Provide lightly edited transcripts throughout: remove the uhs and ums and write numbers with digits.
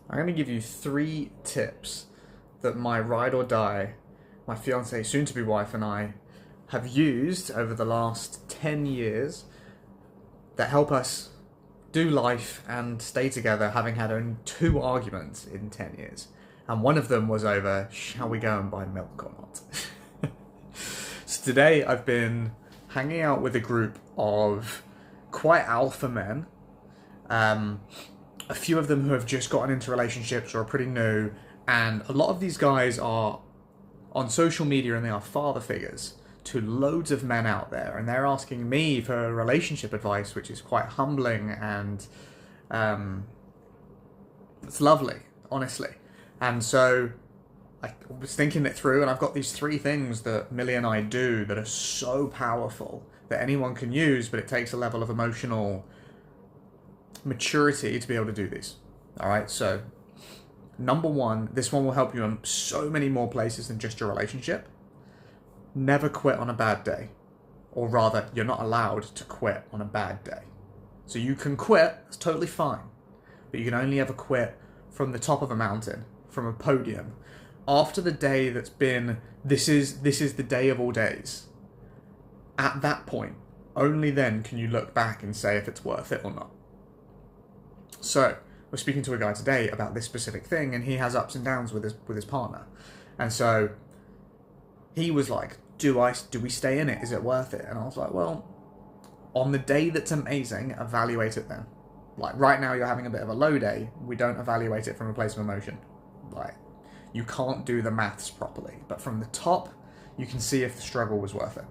I'm going to give you 3 tips that my ride or die, my fiance, soon to be wife, and I have used over the last 10 years that help us do life and stay together, having had only 2 arguments in 10 years. And one of them was over, shall we go and buy milk or not? So today I've been hanging out with a group of quite alpha men. A few of them who have just gotten into relationships or are pretty new, and a lot of these guys are on social media and they are father figures to loads of men out there, and they're asking me for relationship advice, which is quite humbling and it's lovely, honestly. And so I was thinking it through, and I've got these 3 things that Millie and I do that are so powerful that anyone can use, but it takes a level of emotional maturity to be able to do these. All right, so number 1, this one will help you in so many more places than just your relationship. Never quit on a bad day. Or rather, you're not allowed to quit on a bad day. So you can quit, it's totally fine. But you can only ever quit from the top of a mountain, from a podium. After the day that's been, this is the day of all days. At that point, only then can you look back and say if it's worth it or not. So, we're speaking to a guy today about this specific thing, and he has ups and downs with his partner. And so, he was like, do we stay in it? Is it worth it? And I was like, well, on the day that's amazing, evaluate it then. Like, right now you're having a bit of a low day, we don't evaluate it from a place of emotion. Like, you can't do the maths properly. But from the top, you can see if the struggle was worth it.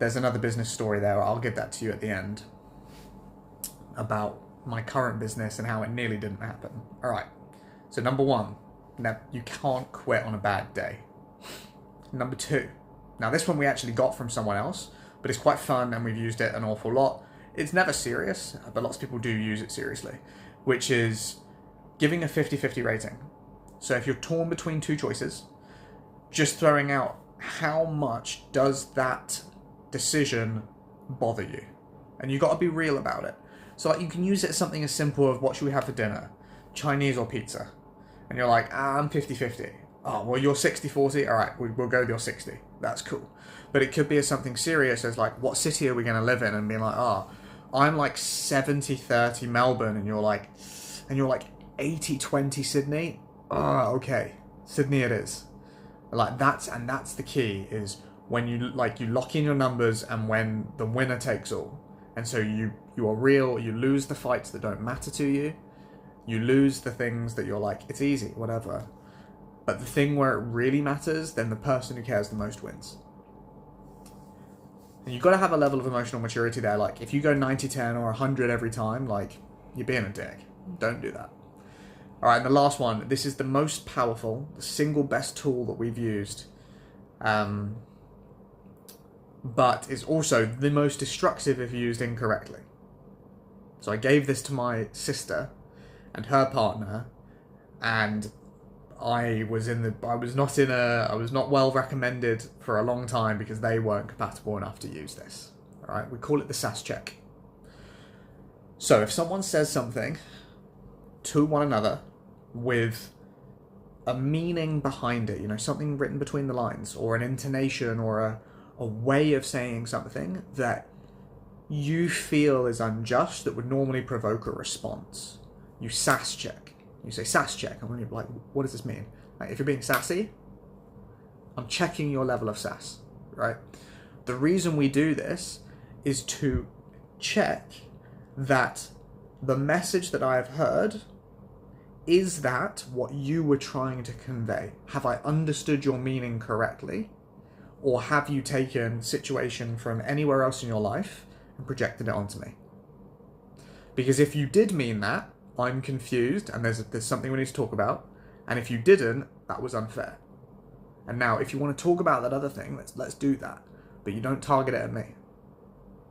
There's another business story there, I'll give that to you at the end, about my current business and how it nearly didn't happen. Alright, so number 1, you can't quit on a bad day. Number 2, now this one we actually got from someone else, but it's quite fun and we've used it an awful lot. It's never serious, but lots of people do use it seriously, which is giving a 50-50 rating. So if you're torn between 2 choices, just throwing out how much does that decision bother you? And you've got to be real about it. So like you can use it as something as simple as what should we have for dinner? Chinese or pizza? And you're like, I'm 50-50. Oh, well, you're 60-40? All right, we'll go with your 60. That's cool. But it could be as something serious as like, what city are we going to live in? And being like, I'm like 70-30 Melbourne, and you're like 80-20 Sydney. Oh, okay. Sydney it is. Like that's the key, is when you lock in your numbers and when the winner takes all. And so you are real, you lose the fights that don't matter to you. You lose the things that you're like, it's easy, whatever. But the thing where it really matters, then the person who cares the most wins. And you've got to have a level of emotional maturity there. Like, if you go 90-10 or 100 every time, like, you're being a dick. Don't do that. All right, and the last one. This is the most powerful, the single best tool that we've used. But is also the most destructive if used incorrectly. So I gave this to my sister and her partner, and I was not well recommended for a long time because they weren't compatible enough to use this. All right, we call it the SAS check. So if someone says something to one another with a meaning behind it, something written between the lines, or an intonation, or a way of saying something that you feel is unjust, that would normally provoke a response, you SAS check. You say SAS check. I'm like, what does this mean? Like, if you're being sassy, I'm checking your level of sass, right? The reason we do this is to check that the message that I have heard, is that what you were trying to convey? Have I understood your meaning correctly? Or have you taken situation from anywhere else in your life and projected it onto me? Because if you did mean that, I'm confused and there's something we need to talk about. And if you didn't, that was unfair. And now, if you want to talk about that other thing, let's do that. But you don't target it at me.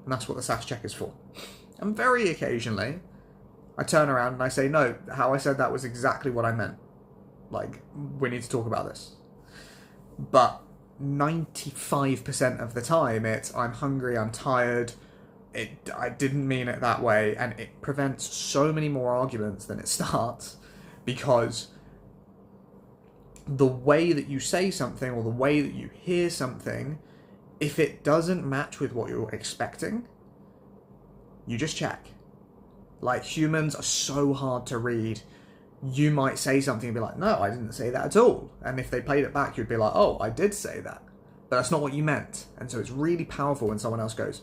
And that's what the SAS check is for. And very occasionally, I turn around and I say, no, how I said that was exactly what I meant. Like, we need to talk about this. But 95% of the time, it's I'm hungry, I'm tired, I didn't mean it that way, and it prevents so many more arguments than it starts, because the way that you say something or the way that you hear something, if it doesn't match with what you're expecting, you just check. Like, humans are so hard to read. You might say something and be like, no, I didn't say that at all. And if they played it back, you'd be like, oh, I did say that. But that's not what you meant. And so it's really powerful when someone else goes,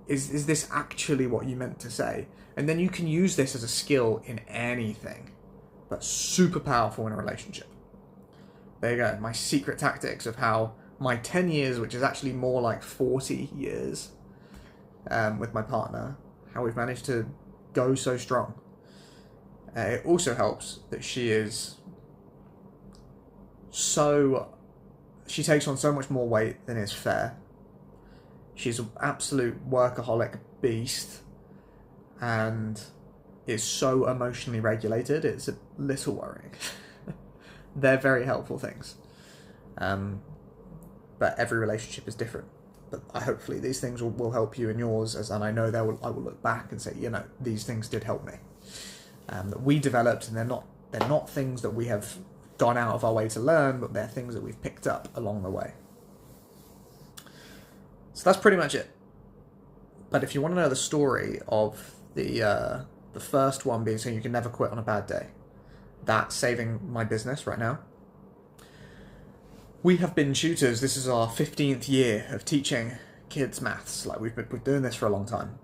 is this actually what you meant to say? And then you can use this as a skill in anything, but super powerful in a relationship. There you go, my secret tactics of how my 10 years, which is actually more like 40 years with my partner, how we've managed to go so strong. It also helps that she takes on so much more weight than is fair. She's an absolute workaholic beast and is so emotionally regulated, it's a little worrying. They're very helpful things. But every relationship is different. But hopefully these things will help you in yours, and I know I will look back and say, these things did help me. That we developed, and they're not things that we have gone out of our way to learn, but they're things that we've picked up along the way. So that's pretty much it. But if you want to know the story of the first one being saying you can never quit on a bad day, that's saving my business right now. We have been tutors. This is our 15th year of teaching kids maths. Like, we've been doing this for a long time.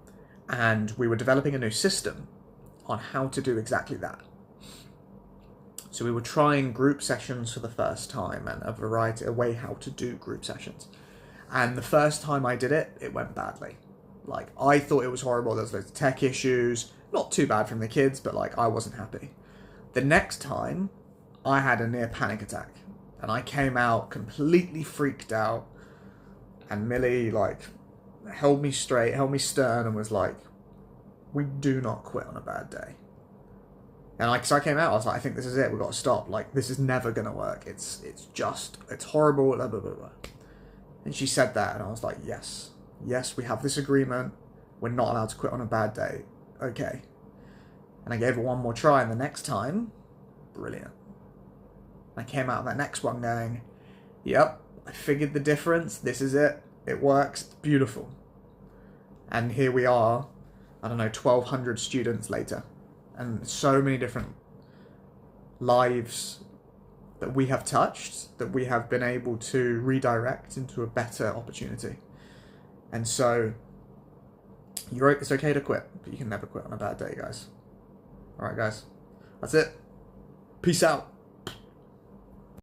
And we were developing a new system on how to do exactly that. So we were trying group sessions for the first time, and a way how to do group sessions. And the first time I did it, it went badly. Like, I thought it was horrible. There was loads of tech issues. Not too bad from the kids, but like, I wasn't happy. The next time, I had a near panic attack. And I came out completely freaked out. And Millie, like, held me straight, held me stern, and was like, we do not quit on a bad day. And like, so I came out, I was like, I think this is it, we've got to stop. Like, this is never going to work. It's horrible, blah, blah, blah, blah. And she said that, and I was like, yes, we have this agreement. We're not allowed to quit on a bad day. Okay. And I gave it one more try, and the next time, brilliant. I came out of that next one going, yep, I figured the difference. This is it. It works. It's beautiful. And here we are, 1,200 students later. And so many different lives that we have touched, that we have been able to redirect into a better opportunity. And so, it's okay to quit, but you can never quit on a bad day, guys. Alright, guys. That's it. Peace out.